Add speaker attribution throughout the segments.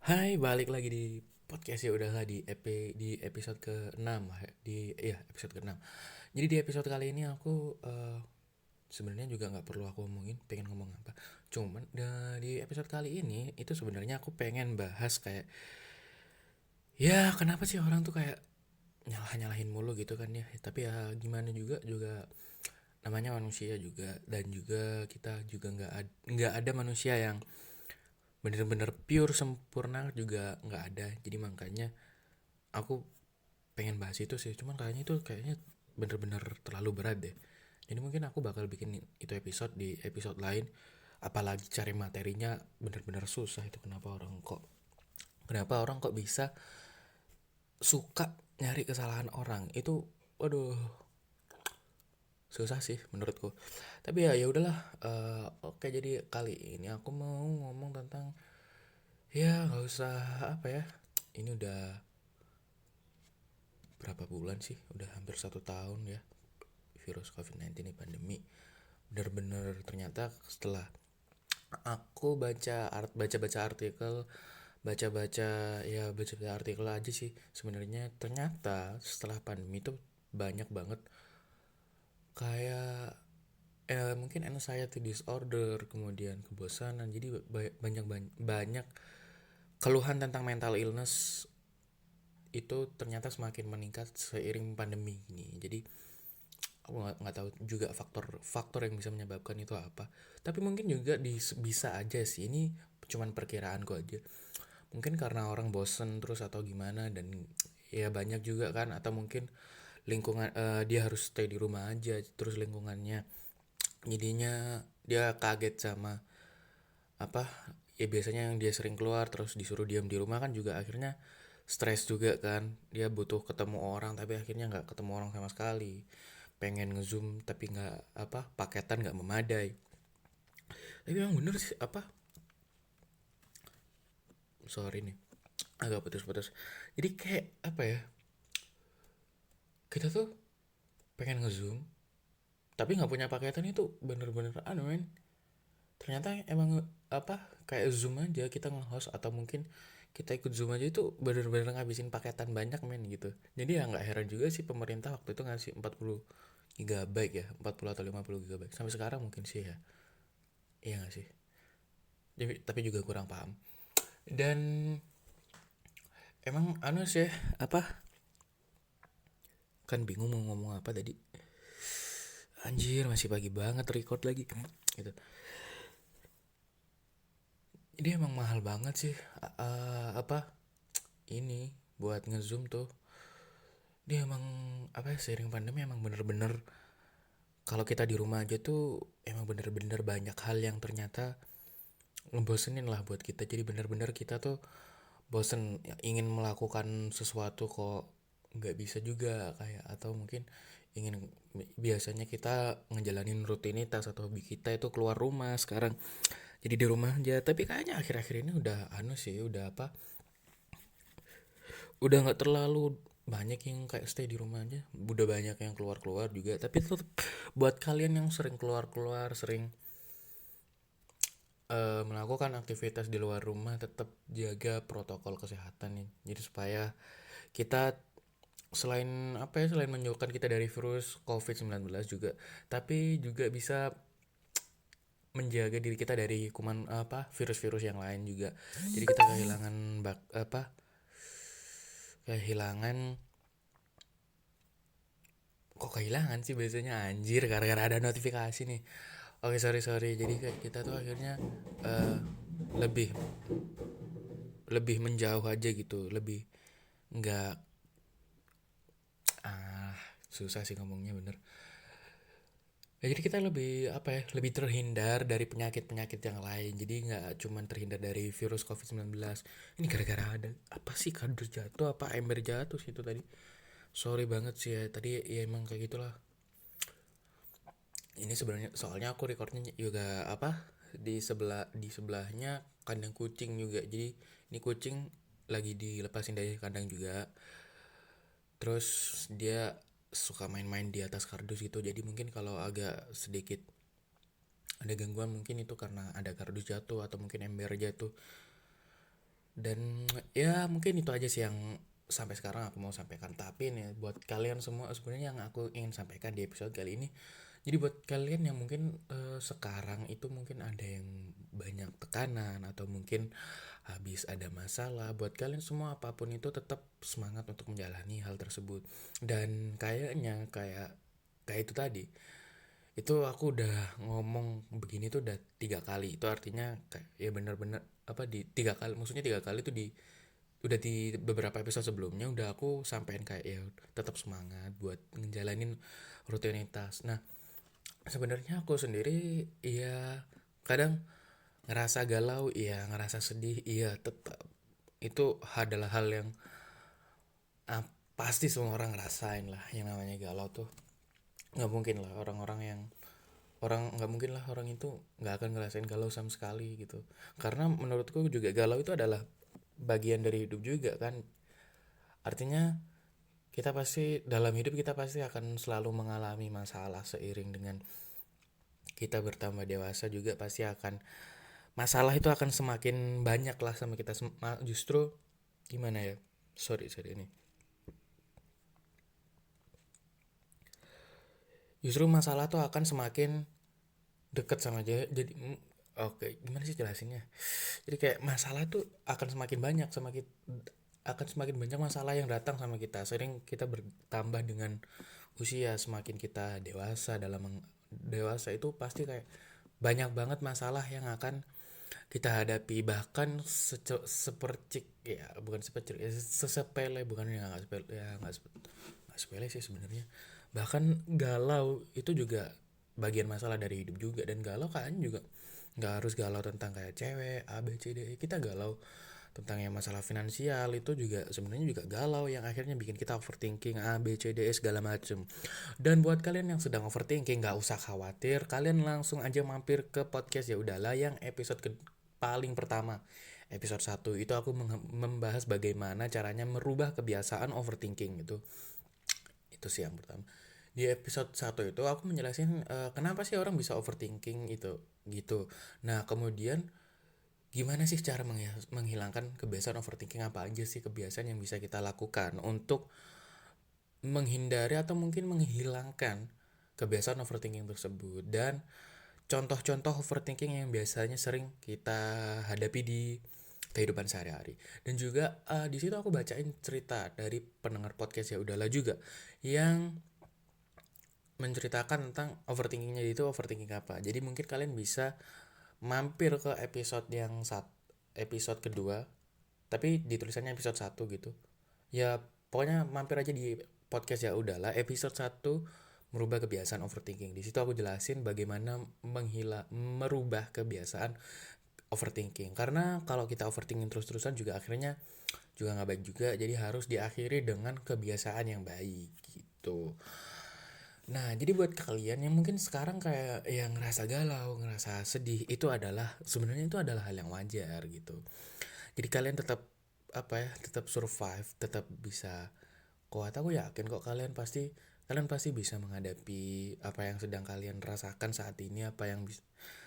Speaker 1: Hai, balik lagi di podcast ya udahlah di episode ke-6 episode ke-6. Jadi di episode kali ini aku sebenarnya juga nggak perlu aku omongin pengen ngomong apa. Cuman di episode kali ini itu sebenarnya aku pengen bahas kayak ya kenapa sih orang tuh kayak nyalahin mulu gitu kan ya. Tapi ya gimana juga namanya manusia juga dan juga kita juga nggak ada manusia yang bener-bener pure sempurna juga nggak ada. Jadi makanya aku pengen bahas itu sih, cuman kayaknya bener-bener terlalu berat deh. Jadi mungkin aku bakal bikin itu episode di episode lain. Apalagi cari materinya bener-bener susah itu. Kenapa orang kok bisa suka nyari kesalahan orang itu. Waduh, susah sih menurutku. Tapi ya udahlah. Oke, jadi kali ini aku mau ngomong tentang ya nggak usah apa ya. Ini udah berapa bulan sih? Udah hampir 1 tahun ya virus COVID-19 ini, pandemi. Bener-bener ternyata setelah aku baca-baca artikel, baca-baca artikel aja sih, sebenarnya ternyata setelah pandemi itu banyak banget kayak mungkin anxiety disorder, kemudian kebosanan. Jadi banyak banyak banyak keluhan tentang mental illness itu ternyata semakin meningkat seiring pandemi ini. Jadi aku nggak tahu juga faktor yang bisa menyebabkan itu apa, tapi mungkin juga bisa aja sih, ini cuman perkiraanku aja, mungkin karena orang bosen terus atau gimana. Dan ya banyak juga kan, atau mungkin lingkungan, dia harus stay di rumah aja terus lingkungannya jadinya dia kaget sama apa ya, biasanya yang dia sering keluar terus disuruh diam di rumah kan juga akhirnya stres juga kan. Dia butuh ketemu orang tapi akhirnya nggak ketemu orang sama sekali, pengen ngezoom tapi nggak apa, paketan nggak memadai. Tapi memang bener sih apa, sorry nih agak putus-putus. Jadi kayak apa ya, kita tuh pengen ngezoom tapi nggak punya paketan, itu bener-bener men. Ternyata emang apa, kayak zoom aja kita nge-host atau mungkin kita ikut zoom aja itu bener-bener ngabisin paketan banyak men gitu. Jadi ya nggak heran juga sih pemerintah waktu itu ngasih 40 gigabyte ya, 40 atau 50 gigabyte sampai sekarang mungkin sih ya. Iya nggak sih? Tapi juga kurang paham. Dan emang sih apa, kan bingung mau ngomong apa tadi. Anjir, masih pagi banget record lagi gitu. Dia emang mahal banget sih, apa ini buat ngezoom tuh. Dia emang apa ya, seiring pandemi emang bener-bener kalau kita di rumah aja tuh emang bener-bener banyak hal yang ternyata ngebosenin lah buat kita. Jadi bener-bener kita tuh bosen ya, ingin melakukan sesuatu kok nggak bisa juga kayak, atau mungkin ingin, biasanya kita ngejalanin rutinitas atau hobi kita itu keluar rumah, sekarang jadi di rumah aja. Tapi kayaknya akhir-akhir ini udah sih, udah apa, udah nggak terlalu banyak yang kayak stay di rumah aja, udah banyak yang keluar-keluar juga. Tapi tetap buat kalian yang sering keluar-keluar, sering melakukan aktivitas di luar rumah, tetap jaga protokol kesehatan nih. Jadi supaya kita selain apa ya, selain menjauhkan kita dari virus COVID-19 juga, tapi juga bisa menjaga diri kita dari kuman apa, virus-virus yang lain juga. Jadi kita kehilangan apa, kehilangan, kok kehilangan sih biasanya anjir, gara-gara ada notifikasi nih. Oke, sorry sorry, jadi kayak kita tuh akhirnya eh, lebih lebih menjauh aja gitu, lebih nggak, ah susah sih ngomongnya bener ya. Jadi kita lebih apa ya, lebih terhindar dari penyakit-penyakit yang lain. Jadi nggak cuman terhindar dari virus COVID-19. Ini gara-gara ada apa sih, kardus jatuh apa ember jatuh sih itu tadi. Sorry banget sih ya tadi, ya emang kayak gitulah. Ini sebenarnya soalnya aku recordnya juga apa, di sebelahnya kandang kucing juga. Jadi ini kucing lagi dilepasin dari kandang juga, terus dia suka main-main di atas kardus gitu. Jadi mungkin kalau agak sedikit ada gangguan mungkin itu karena ada kardus jatuh atau mungkin ember jatuh. Dan ya mungkin itu aja sih yang sampai sekarang aku mau sampaikan. Tapi nih buat kalian semua, sebenarnya yang aku ingin sampaikan di episode kali ini, jadi buat kalian yang mungkin sekarang itu mungkin ada yang banyak tekanan atau mungkin habis ada masalah, buat kalian semua apapun itu tetap semangat untuk menjalani hal tersebut. Dan kayaknya kayak kayak itu tadi, itu aku udah ngomong begini tuh udah 3 kali. Itu artinya kayak ya benar-benar apa, di 3 kali, maksudnya 3 kali itu di udah di beberapa episode sebelumnya udah aku sampein kayak ya tetap semangat buat ngejalanin rutinitas. Nah, sebenarnya aku sendiri ya kadang ngerasa galau, iya ngerasa sedih, iya tetap itu adalah hal yang ah, pasti semua orang ngerasain lah. Yang namanya galau tuh nggak mungkin lah nggak mungkin lah orang itu nggak akan ngerasain galau sama sekali gitu. Karena menurutku juga galau itu adalah bagian dari hidup juga kan. Artinya kita pasti dalam hidup kita pasti akan selalu mengalami masalah. Seiring dengan kita bertambah dewasa juga pasti akan masalah itu akan semakin banyak lah sama kita. Justru gimana ya, sorry ini, justru masalah tuh akan semakin deket sama dia. Jadi oke, gimana sih jelasinnya, jadi kayak masalah tuh akan semakin banyak sama kita, akan semakin banyak masalah yang datang sama kita sering kita bertambah dengan usia. Semakin kita dewasa, dewasa itu pasti kayak banyak banget masalah yang akan kita hadapi. Bahkan sepercik ya, bukan sepercik ya, sesepele, bukan ya, nggak sepele ya, nggak sepele sih sebenarnya. Bahkan galau itu juga bagian masalah dari hidup juga. Dan galau kan juga nggak harus galau tentang kayak cewek A B C D E. Kita galau tentang yang masalah finansial itu juga sebenarnya juga galau, yang akhirnya bikin kita overthinking A B C D E segala macem. Dan buat kalian yang sedang overthinking, nggak usah khawatir, kalian langsung aja mampir ke podcast Ya Udahlah yang episode paling pertama, episode 1 itu aku membahas bagaimana caranya merubah kebiasaan overthinking itu. Itu sih yang pertama. Di episode 1 itu aku menjelaskan kenapa sih orang bisa overthinking itu gitu. Nah, kemudian gimana sih cara menghilangkan kebiasaan overthinking, apa aja sih kebiasaan yang bisa kita lakukan untuk menghindari atau mungkin menghilangkan kebiasaan overthinking tersebut. Dan contoh-contoh overthinking yang biasanya sering kita hadapi di kehidupan sehari-hari. Dan juga di situ aku bacain cerita dari pendengar podcast Ya Udahlah juga yang menceritakan tentang overthinkingnya itu overthinking apa. Jadi mungkin kalian bisa mampir ke episode kedua, tapi ditulisannya episode 1 gitu. Ya pokoknya mampir aja di podcast Ya Udahlah episode 1 merubah kebiasaan overthinking. Di situ aku jelasin bagaimana merubah kebiasaan overthinking. Karena kalau kita overthinking terus-terusan juga akhirnya juga nggak baik juga. Jadi harus diakhiri dengan kebiasaan yang baik gitu. Nah, jadi buat kalian yang mungkin sekarang kayak yang ngerasa galau, ngerasa sedih, itu adalah sebenarnya itu adalah hal yang wajar gitu. Jadi kalian tetap apa ya, tetap survive, tetap bisa kuat. Aku yakin kok kalian pasti bisa menghadapi apa yang sedang kalian rasakan saat ini, apa yang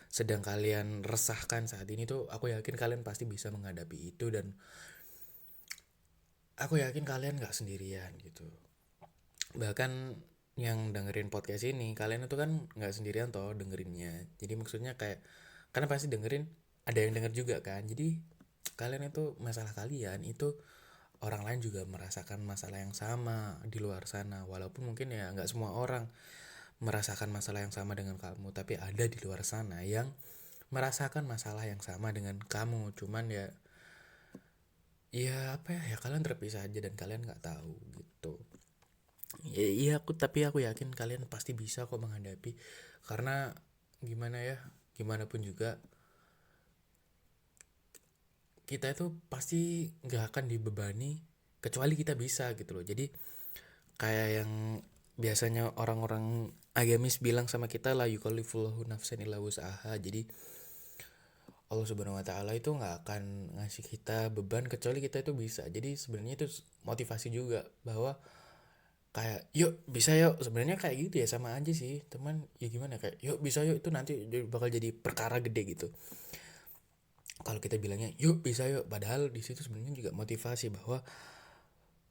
Speaker 1: sedang kalian resahkan saat ini tuh. Aku yakin kalian pasti bisa menghadapi itu. Dan aku yakin kalian nggak sendirian gitu. Bahkan yang dengerin podcast ini, kalian itu kan nggak sendirian toh dengerinnya. Jadi maksudnya kayak karena pasti dengerin, ada yang denger juga kan. Jadi kalian itu, masalah kalian itu orang lain juga merasakan masalah yang sama di luar sana. Walaupun mungkin ya nggak semua orang merasakan masalah yang sama dengan kamu, tapi ada di luar sana yang merasakan masalah yang sama dengan kamu. Cuman ya apa ya, kalian terpisah aja dan kalian nggak tahu gitu. Ya, iya tapi aku yakin kalian pasti bisa kok menghadapi. Karena gimana ya, gimana pun juga kita itu pasti nggak akan dibebani kecuali kita bisa gitu loh. Jadi kayak yang biasanya orang-orang agamis bilang sama kita, la yukallifullahu nafsan illa wus'aha. Jadi Allah Subhanahu wa taala itu nggak akan ngasih kita beban kecuali kita itu bisa. Jadi sebenarnya itu motivasi juga bahwa kayak yuk bisa yuk, sebenarnya kayak gitu ya, sama aja sih teman. Ya gimana, kayak yuk bisa yuk itu nanti bakal jadi perkara gede gitu. kalau kita bilangnya yuk bisa yuk, padahal di situ sebenarnya juga motivasi bahwa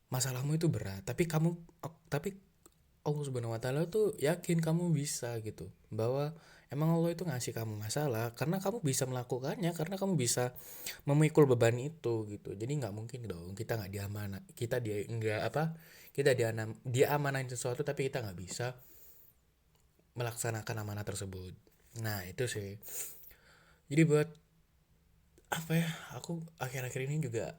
Speaker 1: masalahmu itu berat, tapi Allah Subhanahu wa taala tuh yakin kamu bisa gitu. Bahwa emang Allah itu ngasih kamu masalah karena kamu bisa melakukannya, karena kamu bisa memikul beban itu gitu. Jadi nggak mungkin dong kita nggak diamanah, kita dia nggak apa, kita diamanahin sesuatu tapi kita nggak bisa melaksanakan amanah tersebut. Nah, itu sih. Jadi buat apa ya? Aku akhir-akhir ini juga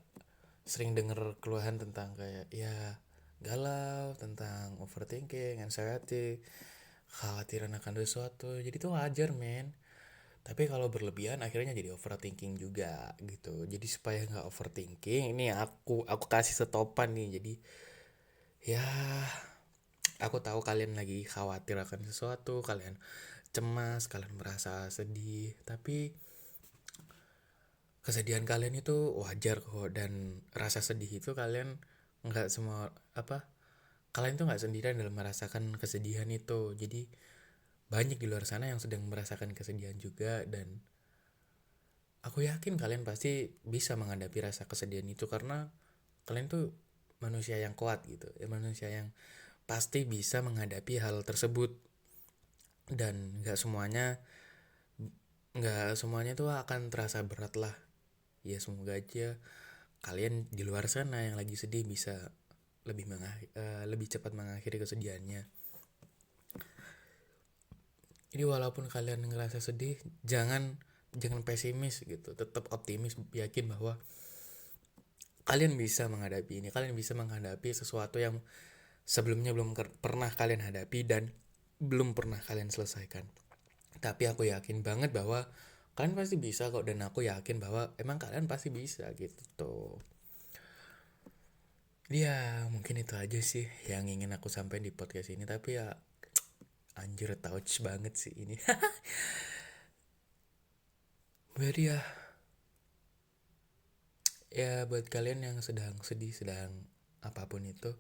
Speaker 1: sering denger keluhan tentang kayak ya galau, tentang overthinking, anxiety, khawatiran akan sesuatu. Jadi itu wajar, men. Tapi kalau berlebihan akhirnya jadi overthinking juga gitu. Jadi supaya nggak overthinking, ini aku kasih setopan nih. Jadi ya aku tahu kalian lagi khawatir akan sesuatu, kalian cemas, kalian merasa sedih, tapi kesedihan kalian itu wajar kok, dan rasa sedih itu kalian nggak semua apa, kalian tuh nggak sendirian dalam merasakan kesedihan itu. Jadi banyak di luar sana yang sedang merasakan kesedihan juga, dan aku yakin kalian pasti bisa menghadapi rasa kesedihan itu karena kalian tuh manusia yang kuat gitu ya, manusia yang pasti bisa menghadapi hal tersebut. Dan nggak semuanya tuh akan terasa berat lah. Ya semoga aja kalian di luar sana yang lagi sedih bisa lebih cepat mengakhiri kesedihannya. Jadi walaupun kalian ngerasa sedih, jangan jangan pesimis gitu, tetap optimis, yakin bahwa kalian bisa menghadapi ini, kalian bisa menghadapi sesuatu yang sebelumnya belum pernah kalian hadapi dan belum pernah kalian selesaikan. Tapi aku yakin banget bahwa kalian pasti bisa kok, dan aku yakin bahwa emang kalian pasti bisa gitu tuh. Ya mungkin itu aja sih yang ingin aku sampaikan di podcast ini, tapi ya anjir touch banget sih ini. But ya buat kalian yang sedang sedih, sedang apapun itu,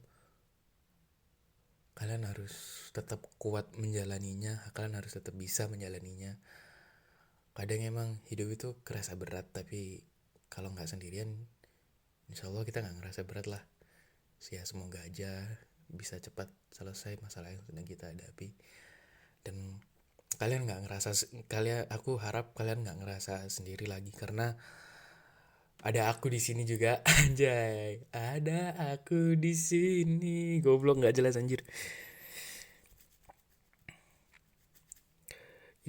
Speaker 1: kalian harus tetap kuat menjalaninya, kalian harus tetap bisa menjalaninya. Kadang emang hidup itu kerasa berat, tapi kalau nggak sendirian, insya Allah kita nggak ngerasa berat lah. Ya semoga aja bisa cepat selesai masalah yang sedang kita hadapi, dan kalian nggak ngerasa aku harap kalian nggak ngerasa sendiri lagi karena ada aku di sini juga. Anjay, ada aku di sini, goblok nggak jelas anjir.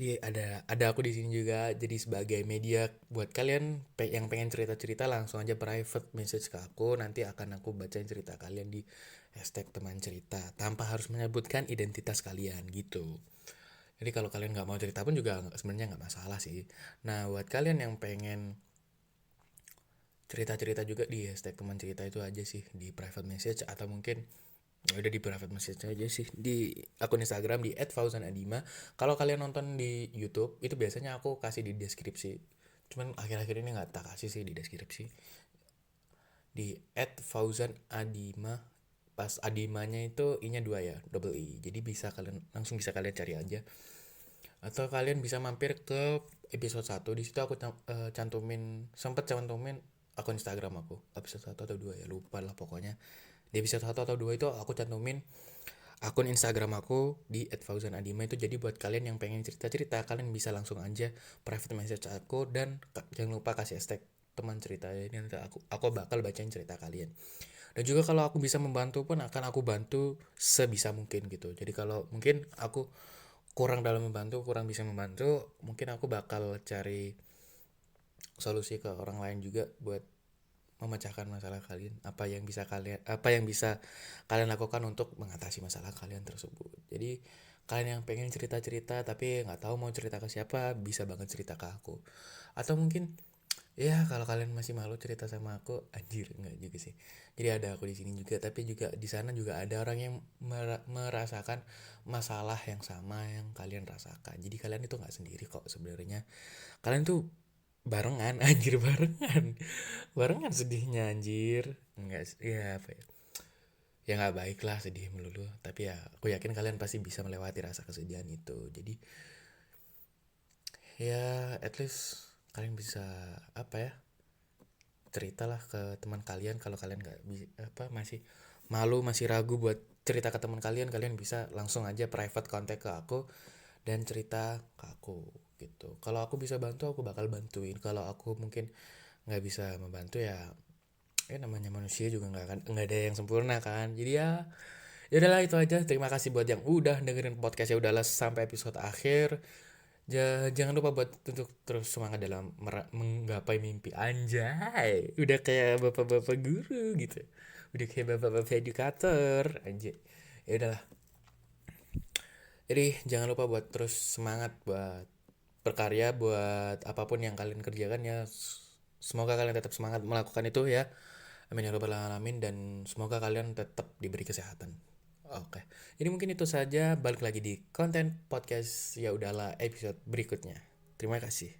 Speaker 1: Jadi ada aku di sini juga, jadi sebagai media buat kalian yang pengen cerita-cerita, langsung aja private message ke aku, nanti akan aku bacain cerita kalian di hashtag teman cerita tanpa harus menyebutkan identitas kalian gitu. Jadi kalau kalian nggak mau cerita pun juga sebenarnya nggak masalah sih. Nah buat kalian yang pengen cerita-cerita juga di hashtag teman cerita itu aja sih, di private message, atau mungkin ya udah di private message aja sih di akun Instagram di @fauzanadima. Kalau kalian nonton di YouTube itu biasanya aku kasih di deskripsi, cuman akhir-akhir ini nggak tak kasih sih di deskripsi. Di @fauzanadima, pas adimanya itu i-nya 2 ya, double i, jadi bisa kalian cari aja, atau kalian bisa mampir ke episode 1. Di situ aku cantumin akun Instagram aku, episode 1 atau 2 ya, lupa lah pokoknya. Di episode 1 atau 2 itu aku cantumin akun Instagram aku di @fauzanadima itu. Jadi buat kalian yang pengen cerita-cerita, kalian bisa langsung aja private message aku, dan jangan lupa kasih hashtag teman cerita. Ini nanti aku bakal bacain cerita kalian. Dan juga kalau aku bisa membantu pun akan aku bantu sebisa mungkin gitu. Jadi kalau mungkin aku kurang dalam membantu, kurang bisa membantu, mungkin aku bakal cari solusi ke orang lain juga buat memecahkan masalah kalian. Apa yang bisa kalian lakukan untuk mengatasi masalah kalian tersebut. Jadi kalian yang pengen cerita-cerita tapi nggak tahu mau cerita ke siapa, bisa banget cerita ke aku. Atau mungkin ya kalau kalian masih malu cerita sama aku, anjir nggak juga sih. Jadi ada aku di sini juga, tapi juga di sana juga ada orang yang merasakan masalah yang sama yang kalian rasakan. Jadi kalian itu nggak sendiri kok sebenarnya. Kalian tuh barengan, anjir, barengan sedihnya, anjir. Enggak, ya apa ya, ya nggak baik lah sedih melulu, tapi ya aku yakin kalian pasti bisa melewati rasa kesedihan itu. Jadi ya at least kalian bisa apa ya, ceritalah ke teman kalian. Kalau kalian nggak masih malu, masih ragu buat cerita ke teman kalian, kalian bisa langsung aja private contact ke aku dan cerita ke aku gitu. Kalau aku bisa bantu, aku bakal bantuin. Kalau aku mungkin nggak bisa membantu, ya namanya manusia juga nggak ada yang sempurna kan. Jadi ya udahlah, itu aja. Terima kasih buat yang udah dengerin podcast. Ya udahlah, sampai episode akhir. Jangan lupa buat untuk terus semangat dalam menggapai mimpi. Anjay, udah kayak bapak-bapak guru gitu, udah kayak bapak-bapak edukator anjay. Ya udahlah, jadi jangan lupa buat terus semangat buat berkarya, buat apapun yang kalian kerjakan ya. Semoga kalian tetap semangat melakukan itu ya. Amin ya robbal alamin. Dan semoga kalian tetap diberi kesehatan. Oke, jadi mungkin itu saja. Balik lagi di konten podcast ya udahlah episode berikutnya. Terima kasih.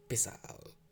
Speaker 1: Peace out.